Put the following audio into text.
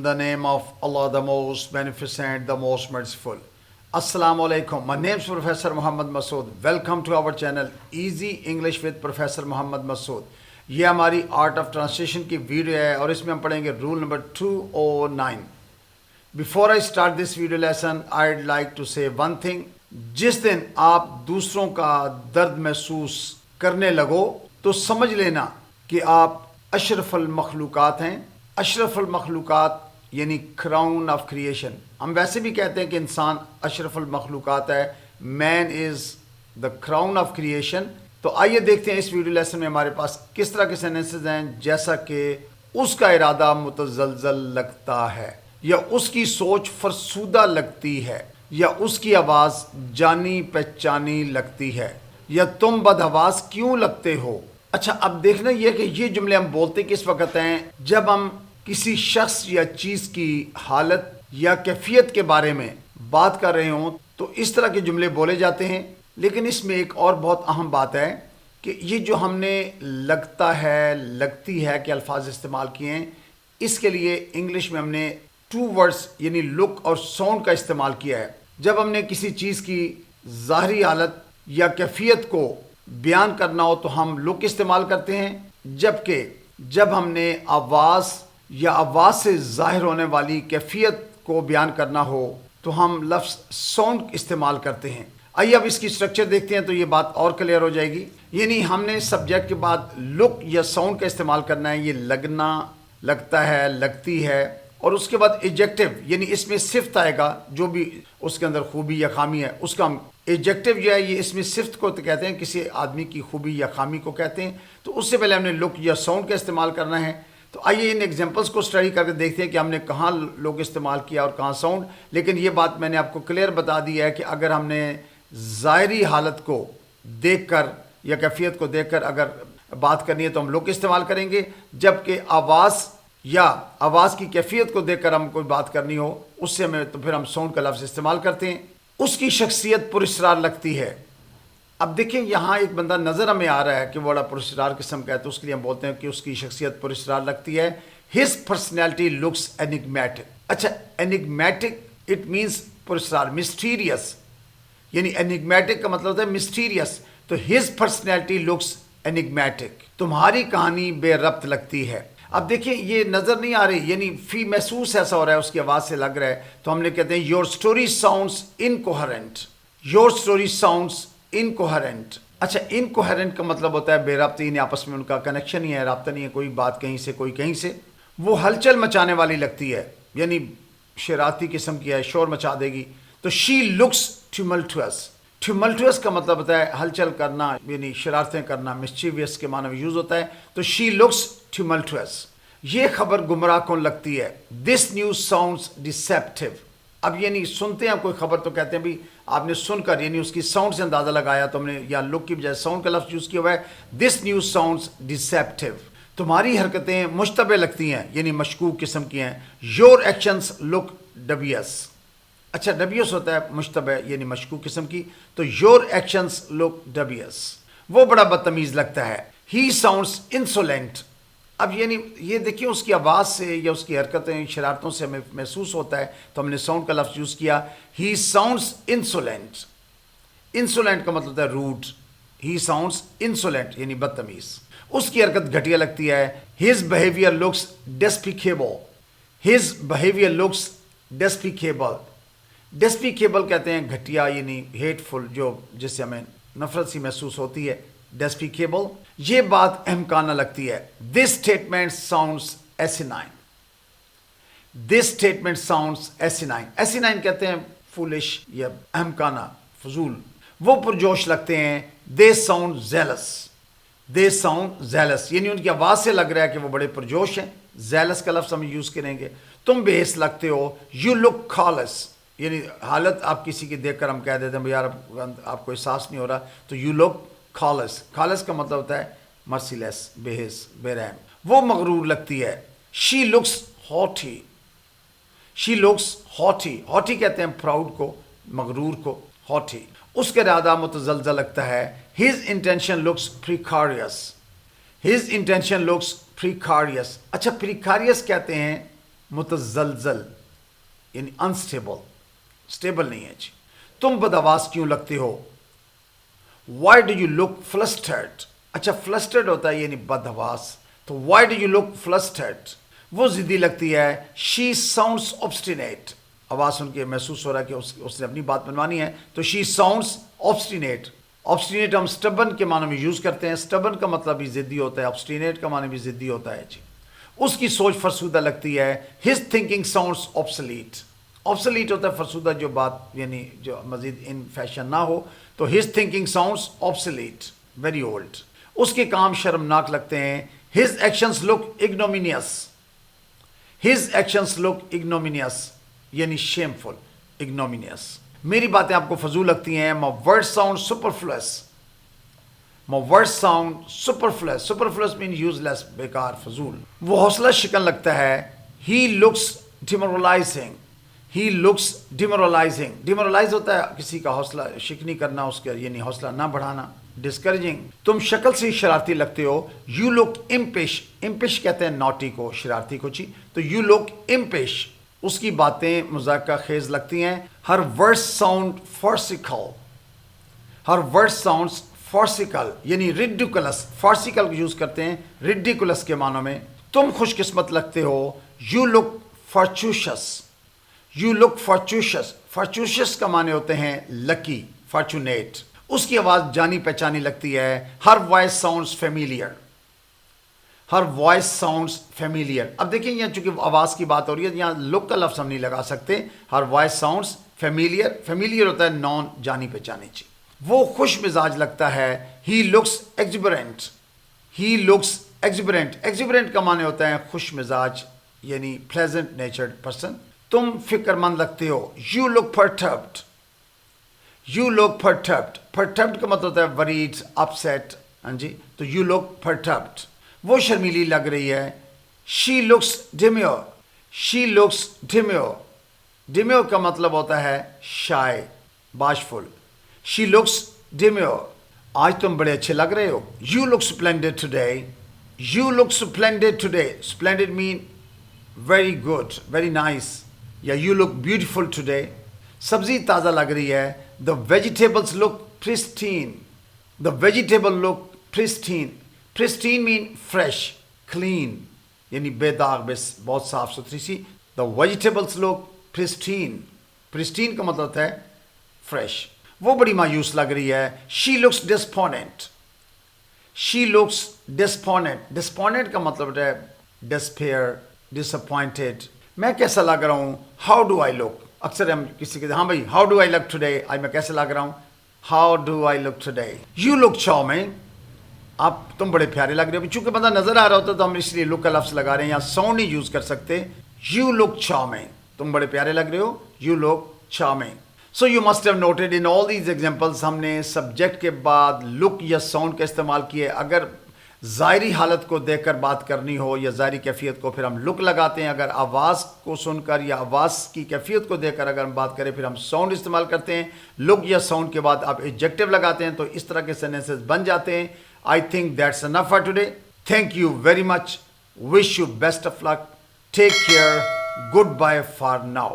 In the name of Allah, the most beneficent, the most merciful. Assalamu alaikum. My name is Professor Muhammad Masood. Welcome to our channel Easy English with Professor Muhammad Masood. یہ ہماری art of translation کی video ہے اور اس میں ہم پڑھیں گے roll number 209. Before I start this video lesson, I'd like to say one thing. جس دن آپ دوسروں کا درد محسوس کرنے لگو تو سمجھ لینا کہ آپ اشرف المخلوقات ہیں. اشرف المخلوقات یعنی کراؤن آف کریشن. ہم ویسے بھی کہتے ہیں کہ انسان اشرف المخلوقات ہے. مین از دا کراؤن آف کریشن. تو آئیے دیکھتے ہیں اس ویڈیو لیسن میں ہمارے پاس کس طرح کے سینٹنسز ہیں. جیسا کہ اس کا ارادہ متزلزل لگتا ہے، یا اس کی سوچ فرسودہ لگتی ہے، یا اس کی آواز جانی پہچانی لگتی ہے، یا تم بدحواس کیوں لگتے ہو. اچھا، اب دیکھنا یہ کہ یہ جملے ہم بولتے کس وقت ہیں؟ جب ہم کسی شخص یا چیز کی حالت یا کیفیت کے بارے میں بات کر رہے ہوں تو اس طرح کے جملے بولے جاتے ہیں. لیکن اس میں ایک اور بہت اہم بات ہے کہ یہ جو ہم نے لگتا ہے، لگتی ہے کہ الفاظ استعمال کیے ہیں، اس کے لیے انگلش میں ہم نے 2 ورڈز یعنی لک اور ساؤنڈ کا استعمال کیا ہے. جب ہم نے کسی چیز کی ظاہری حالت یا کیفیت کو بیان کرنا ہو تو ہم لک استعمال کرتے ہیں، جبکہ جب ہم نے آواز یا آواز سے ظاہر ہونے والی کیفیت کو بیان کرنا ہو تو ہم لفظ ساؤنڈ استعمال کرتے ہیں. آئیے اب اس کی اسٹرکچر دیکھتے ہیں تو یہ بات اور کلیئر ہو جائے گی. یعنی ہم نے سبجیکٹ کے بعد لک یا ساؤنڈ کا استعمال کرنا ہے. یہ لگنا، لگتا ہے، لگتی ہے. اور اس کے بعد ایجیکٹو یعنی اس میں صفت آئے گا، جو بھی اس کے اندر خوبی یا خامی ہے اس کا ہم ایجیکٹو جو ہے یہ اس میں صفت کو کہتے ہیں، کسی آدمی کی خوبی یا خامی کو کہتے ہیں. تو اس سے پہلے ہم نے لک یا ساؤنڈ کا استعمال کرنا ہے. تو آئیے ان ایگزامپلس کو اسٹڈی کر کے دیکھتے ہیں کہ ہم نے کہاں لک استعمال کیا اور کہاں ساؤنڈ. لیکن یہ بات میں نے آپ کو کلیئر بتا دی ہے کہ اگر ہم نے ظاہری حالت کو دیکھ کر یا کیفیت کو دیکھ کر اگر بات کرنی ہے تو ہم لک استعمال کریں گے، جبکہ آواز یا آواز کی کیفیت کو دیکھ کر ہم کوئی بات کرنی ہو اس سے ہمیں تو پھر ہم ساؤنڈ کا لفظ استعمال کرتے ہیں. اس کی شخصیت پراسرار لگتی ہے. اب دیکھیں یہاں ایک بندہ نظر ہمیں آ رہا ہے کہ وہ بڑا پراسرار قسم کا ہے، تو اس کے لیے ہم بولتے ہیں کہ اس کی شخصیت پراسرار لگتی ہے. His personality looks enigmatic. اچھا، انگمیٹک اٹ مینس پراسرار، مسٹیریس. یعنی انگمیٹک کا مطلب ہوتا ہے مسٹیریس. تو ہز پرسنالٹی لکس انگمیٹک. تمہاری کہانی بے ربط لگتی ہے. اب دیکھیں یہ نظر نہیں آ رہی، یعنی فی محسوس ایسا ہو رہا ہے، اس کی آواز سے لگ رہا ہے. تو ہم نے کہتے ہیں your story sounds incoherent. Your story sounds incoherent. اچھا، انکوہرنٹ کا مطلب ہوتا ہے بے ربط، یعنی آپس میں ان کا کنیکشن ہی ہے، رابطہ نہیں ہے، کوئی بات کہیں سے کوئی کہیں سے. وہ ہلچل مچانے والی لگتی ہے، یعنی شرارتی قسم کی ہے، شور مچا دے گی. تو شی لکس ٹیوملٹوس. ٹیوملٹوس کا مطلب ہوتا ہے ہلچل کرنا، یعنی شرارتیں کرنا. مسچیویس کے معنی میں یوز ہوتا ہے. تو شی لکس ٹیوملٹوس. یہ خبر گمراہ کن لگتی ہے. This news sounds deceptive. اب یعنی سنتے ہیں کوئی خبر تو کہتے ہیں بھی آپ نے سن کر یعنی اس کی ساؤنڈ سے اندازہ لگایا، تو ہم نے یا لک کی بجائے ساؤنڈ کا لفظ یوز کیا ہوا ہے. This news sounds deceptive. تمہاری حرکتیں مشتبہ لگتی ہیں، یعنی مشکوک قسم کی ہیں. یور ایکشنز لک ڈبیس. اچھا، ڈبیس ہوتا ہے مشتبہ یعنی مشکوک قسم کی. تو یور ایکشنز لک ڈبیس. وہ بڑا بدتمیز لگتا ہے. ہی ساؤنڈس انسولینٹ. اب یعنی یہ دیکھیں اس کی آواز سے یا اس کی حرکتیں شرارتوں سے ہمیں محسوس ہوتا ہے، تو ہم نے ساؤنڈ کا لفظ یوز کیا. ہی ساؤنڈس انسولینٹ. انسولینٹ کا مطلب ہوتا ہے روڈ. ہی ساؤنڈس انسولینٹ یعنی بدتمیز. اس کی حرکت گھٹیا لگتی ہے. His behaviour looks despicable. His behaviour looks despicable. Despicable کہتے ہیں گھٹیا، یعنی ہیٹ فل، جو جس سے ہمیں نفرت سی محسوس ہوتی ہے. ڈیسپیکیبل. یہ بات احمقانہ لگتی ہے. This statement sounds asinine. This statement sounds asinine. Asinine کہتے ہیں فولش یا احمقانہ، فضول. وہ پرجوش لگتے ہیں. دے ساؤنڈ زیلس. دے ساؤنڈ زیلس یعنی ان کی آواز سے لگ رہا ہے کہ وہ بڑے پرجوش ہیں. زیلس کا لفظ ہم یوز کریں گے. تم بے حس لگتے ہو. یو لک خالص یعنی حالت آپ کسی کی دیکھ کر ہم کہہ دیتے ہیں یار آپ کو احساس نہیں ہو رہا، تو یو لک خالص. خالص کا مطلب ہوتا ہے مرسی لیس، بے حس، بے رحم. وہ مغرور لگتی ہے. She looks ہاٹی. She looks ہاٹی. ہاٹی کہتے ہیں پراؤڈ کو، مغرور کو. ہاٹی. اس کا ارادہ متزلزل لگتا ہے. His intention looks precarious. His intention looks precarious. اچھا، پریکاریس کہتے ہیں متزلزل یعنی انسٹیبل، اسٹیبل نہیں ہے جی. تم بدآواز کیوں لگتے ہو؟ Why do you look flustered. اچھا فلسٹرڈ ہوتا ہے یعنی بدآواز، تو why do you look flustered وہ ضدی لگتی ہے. شی ساؤنڈس obstinate، آواز سن کے محسوس ہو رہا ہے کہ اس نے اپنی بات منوانی ہے، تو شی ساؤنڈس obstinate. obstinate ہم stubborn کے معنی میں یوز کرتے ہیں. stubborn کا مطلب بھی ضدی ہوتا ہے، obstinate کا معنی بھی ضدی ہوتا ہے جی. اس کی سوچ فرسودہ لگتی ہے. his thinking sounds obsolete. obsolete ہوتا ہے فرسودہ جو بات یعنی جو مزید ان فیشن نہ ہو، تو his thinking sounds obsolete, very old. اس کے کام شرمناک لگتے ہیں. his actions look ignominious. his actions look ignominious یعنی shameful, ignominious. میری باتیں آپ کو فضول لگتی ہیں. my words sound superfluous. my words sound superfluous. superfluous means useless, بیکار، فضول. وہ حوصلہ شکن لگتا ہے. he looks demoralizing. he looks demoralizing. demoralize ہوتا ہے کسی کا حوصلہ شکنی کرنا، اس کا یعنی حوصلہ نہ بڑھانا. discouraging. تم شکل سے شرارتی لگتے ہو. you look impish. impish کہتے ہیں نوٹی کو، شرارتی کو چی. تو you look impish. اس کی باتیں مذاکرہ خیز لگتی ہیں. her words sound farcical. her words sounds farcical یعنی ridiculous. farcical یوز کرتے ہیں ridiculous کے معنوں میں. تم خوش قسمت لگتے ہو. you look fortuitous. you look fortuitous. fortuitous کا معنی ہوتے ہیں lucky, fortunate. اس کی آواز جانی پہچانی لگتی ہے. her voice sounds familiar. her voice sounds familiar. اب دیکھیں یہاں چونکہ آواز کی بات ہو رہی ہے، یہاں لک کا لفظ ہم نہیں لگا سکتے. her voice sounds familiar. familiar ہوتا ہے نون، جانی پہچانی چیز. وہ خوش مزاج لگتا ہے. he looks exuberant. he looks exuberant. exuberant کا معنی ہوتا ہے خوش مزاج یعنی pleasant natured person. تم فکر مند لگتے ہو. you look perturbed. you look perturbed. perturbed کا مطلب ہوتا ہے worried, upset. ہاں جی، تو you look perturbed. وہ شرمیلی لگ رہی ہے. she looks demure. she looks demure. demure کا مطلب ہوتا ہے shy, bashful. she looks demure. آج تم بڑے اچھے لگ رہے ہو. you look splendid today. you look splendid today. splendid mean very good, very nice. یا you look beautiful today. سبزی تازہ لگ رہی ہے. the vegetables look pristine. the vegetable look pristine. pristine mean fresh, clean یعنی بے داغ، بہت صاف ستھری سی. the vegetables look pristine. pristine کا مطلب ہے fresh. وہ بڑی مایوس لگ رہی ہے. she looks despondent. she looks despondent. despondent کا مطلب ہے despair, disappointed. میں کیسا لگ رہا ہوں. how do I look. اکثر ہم کسی کے ہاں بھائی how do I look today. آج میں کیسے لگ رہا ہوں. how do I look today. you look charming. آپ تم بڑے پیارے لگ رہے ہو. چونکہ بندہ نظر آ رہا ہوتا ہے تو ہم اس لیے لک کا لفظ لگا رہے ہیں. یہاں ساؤنڈ نہیں یوز کر سکتے. you look charming. تم بڑے پیارے لگ رہے ہو. you look charming. so you must have noted in all these examples ہم نے سبجیکٹ کے بعد لک یا ساؤنڈ کا استعمال کیے. اگر ظاہری حالت کو دیکھ کر بات کرنی ہو یا ظاہری کیفیت کو پھر ہم لک لگاتے ہیں. اگر آواز کو سن کر یا آواز کی کیفیت کو دیکھ کر اگر ہم بات کریں پھر ہم ساؤنڈ استعمال کرتے ہیں. لک یا ساؤنڈ کے بعد آپ ایڈجیکٹو لگاتے ہیں تو اس طرح کے سینٹنسز بن جاتے ہیں. I think that's enough for today. Thank you very much. Wish you best of luck. Take care. Goodbye for now.